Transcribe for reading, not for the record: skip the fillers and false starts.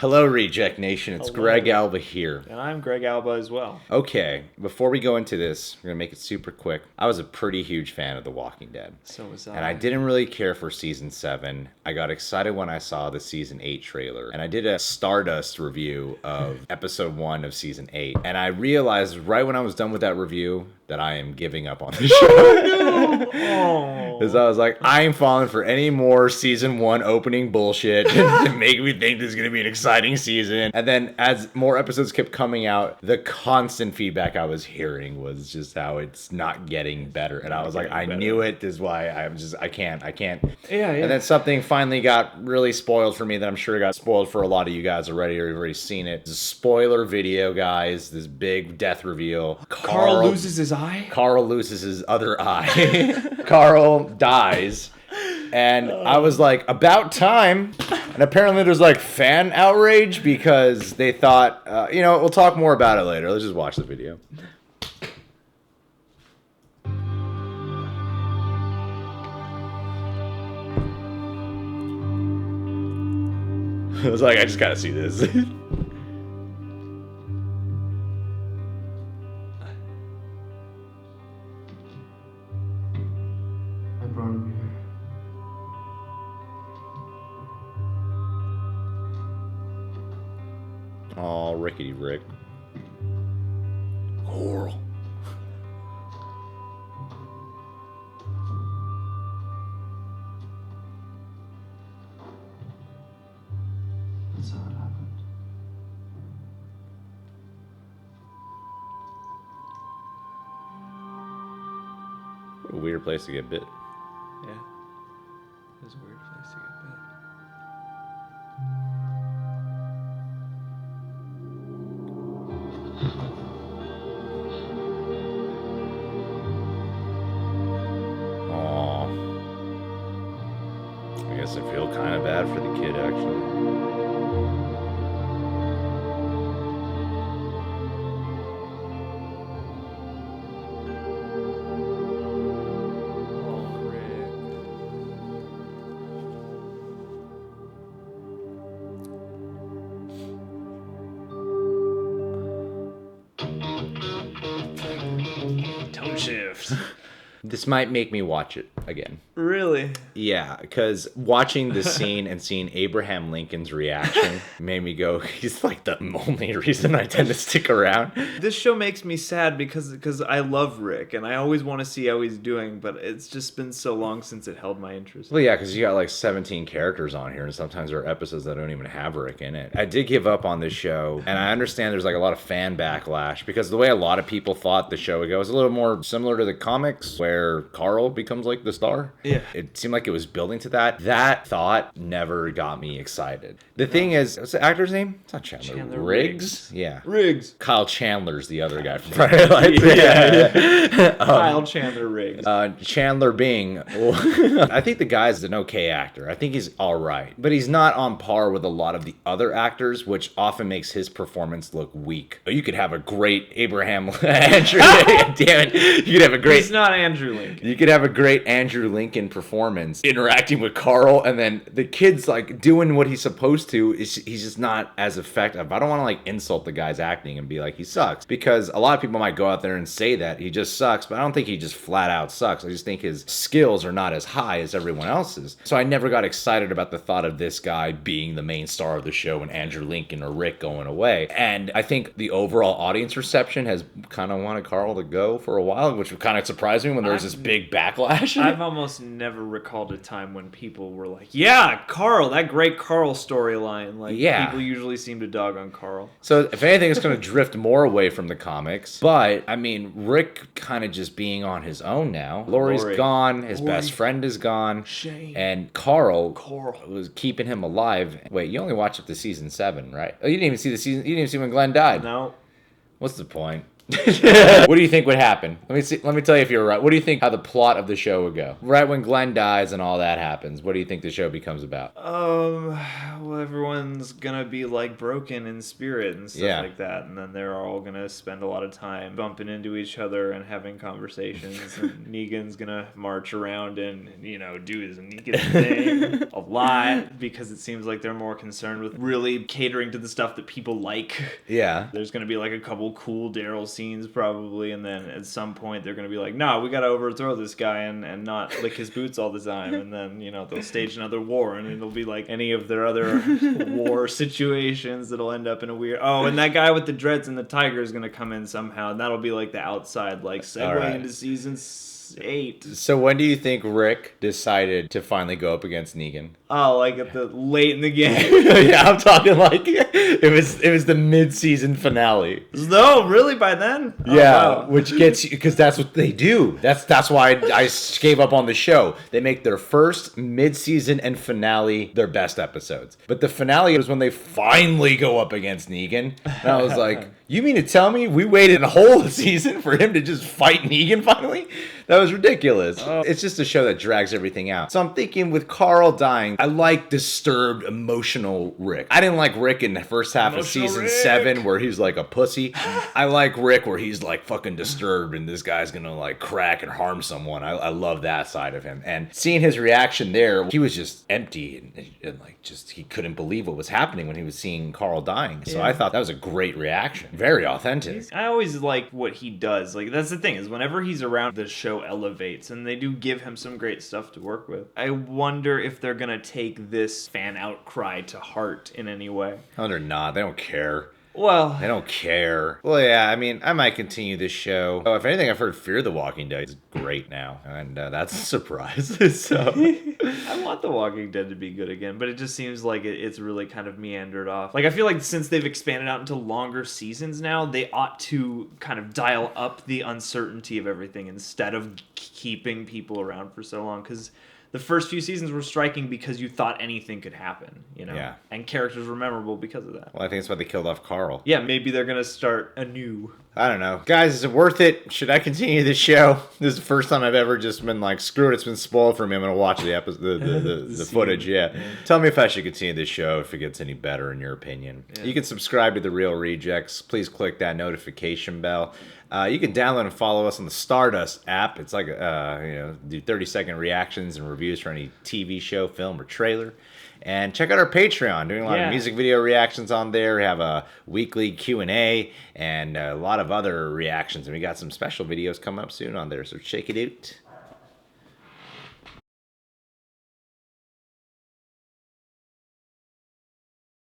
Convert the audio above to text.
Hello, Reject Nation. It's Hello. Greg Alba here. And I'm Greg Alba as well. Okay, before we go into this, we're going to make it super quick. I was a pretty huge fan of The Walking Dead. So was I. And I didn't really care for season 7. I got excited when I saw the season 8 trailer. And I did a Stardust review of episode 1 of season 8. And I realized right when I was done with that review that I am giving up on the show. Because I was like, I ain't falling for any more season 1 opening bullshit to make me think this is going to be an exciting season. And then as more episodes kept coming out, the constant feedback I was hearing was just how it's not getting better. And I was like, I knew it. This is why I can't. Yeah. And then something finally got really spoiled for me that I'm sure got spoiled for a lot of you guys already, or you've already seen it. It's a spoiler video, guys. This big death reveal. Carl loses his eye? Carl loses his other eye. Carl dies. And I was like, about time. And apparently there's like fan outrage because they thought, we'll talk more about it later. Let's just watch the video. I was like, I just gotta see this. I brought him here. Aw, Rickety Rick. Coral. That's how it happened. What a weird place to get bit. Yeah. It was a weird place to get bit. Aw. I guess I feel kind of bad for the kid, actually. Oh, Rick. Tone shift. This might make me watch it again. Really? Yeah, because watching this scene and seeing Abraham Lincoln's reaction made me go, he's like the only reason I tend to stick around. This show makes me sad because I love Rick and I always want to see how he's doing, but it's just been so long since it held my interest. Well, yeah, because you got like 17 characters on here, and sometimes there are episodes that don't even have Rick in it. I did give up on this show, and I understand there's like a lot of fan backlash, because the way a lot of people thought the show would go is a little more similar to the comics, where Carl becomes like the star. Yeah. It seemed like it was building to that. That thought never got me excited. The thing is, what's the actor's name? It's not Chandler. Chandler Riggs? Yeah. Riggs. Kyle Chandler's the other guy from Friday Night Lights. Yeah. Kyle Chandler Riggs. Chandler Bing. I think the guy's an okay actor. I think he's all right. But he's not on par with a lot of the other actors, which often makes his performance look weak. You could have a great Abraham Andrew. Damn it. You could have a great... He's not Andrew Lincoln. You could have a great Andrew Lincoln performance interacting with Carl, and then the kid's like doing what he's supposed to. He's just not as effective. I don't want to like insult the guy's acting and be like he sucks, because a lot of people might go out there and say that he just sucks, but I don't think he just flat out sucks. I just think his skills are not as high as everyone else's. So I never got excited about the thought of this guy being the main star of the show and Andrew Lincoln or Rick going away. And I think the overall audience reception has kind of wanted Carl to go for a while, which kind of surprised me when there was this big backlash. I've almost never recalled a time when people were like, yeah, Carl, that great Carl storyline. Like, Yeah. people usually seem to dog on Carl. So if anything, it's going to drift more away from the comics. But, I mean, Rick kind of just being on his own now. Lori's Lori. gone. His Lori. best friend is gone. Shane. And Carl Carl. was keeping him alive. Wait, you only watched up to season 7, right? Oh, you didn't even see the season. You didn't even see when Glenn died. No. What's the point? What do you think would happen? Let me see. Let me tell you if you're right. What do you think how the plot of the show would go? Right when Glenn dies and all that happens, what do you think the show becomes about? Well, everyone's gonna be like broken in spirit and stuff Yeah. like that, and then they're all gonna spend a lot of time bumping into each other and having conversations. And Negan's gonna march around and do his Negan thing a lot because it seems like they're more concerned with really catering to the stuff that people like. Yeah. There's gonna be like a couple cool Daryl scenes probably, and then at some point they're gonna be like, "Nah, we gotta overthrow this guy and not lick his boots all the time." And then they'll stage another war, and it'll be like any of their other war situations that'll end up in a weird. Oh, and that guy with the dreads and the tiger is gonna come in somehow, and that'll be like the outside like segue All right. into season 8. So when do you think Rick decided to finally go up against Negan? Oh, like at the late in the game. Yeah, I'm talking like it was the mid-season finale. No, really by then? Oh, Yeah, wow. which gets you because that's what they do. That's why I gave up on the show. They make their first mid-season and finale their best episodes. But the finale is when they finally go up against Negan. And I was like, you mean to tell me we waited a whole season for him to just fight Negan finally? That was ridiculous. It's just a show that drags everything out. So I'm thinking with Carl dying, I like disturbed, emotional Rick. I didn't like Rick in the first half of Emotional season Rick. 7 where he's like a pussy. I like Rick where he's like fucking disturbed and this guy's gonna like crack and harm someone. I love that side of him. And seeing his reaction there, he was just empty and like just he couldn't believe what was happening when he was seeing Carl dying. So Yeah. I thought that was a great reaction. Very authentic. I always like what he does. Like that's the thing is whenever he's around, the show elevates, and they do give him some great stuff to work with. I wonder if they're gonna take this fan outcry to heart in any way. No, they're not. They don't care. Well, They don't care. Well, yeah, I mean, I might continue this show. Oh, if anything, I've heard Fear the Walking Dead is great now, and that's a surprise. So, I want The Walking Dead to be good again, but it just seems like it's really kind of meandered off. Like I feel like since they've expanded out into longer seasons now, they ought to kind of dial up the uncertainty of everything instead of keeping people around for so long, because the first few seasons were striking because you thought anything could happen, Yeah. and characters were memorable because of that. well, I think that's why they killed off Carl. Yeah, maybe they're gonna start anew. I don't know. Guys, is it worth it? Should I continue this show? This is the first time I've ever just been like, screw it, it's been spoiled for me. I'm going to watch the episode, the footage, yeah. Tell me if I should continue this show, if it gets any better in your opinion. Yeah. You can subscribe to The Real Rejects. Please click that notification bell. You can download and follow us on the Stardust app. It's like, do 30-second reactions and reviews for any TV show, film, or trailer. And check out our Patreon, doing a lot of Yeah. music video reactions on there. We have a weekly Q&A and a lot of other reactions. And we got some special videos coming up soon on there, so check it out.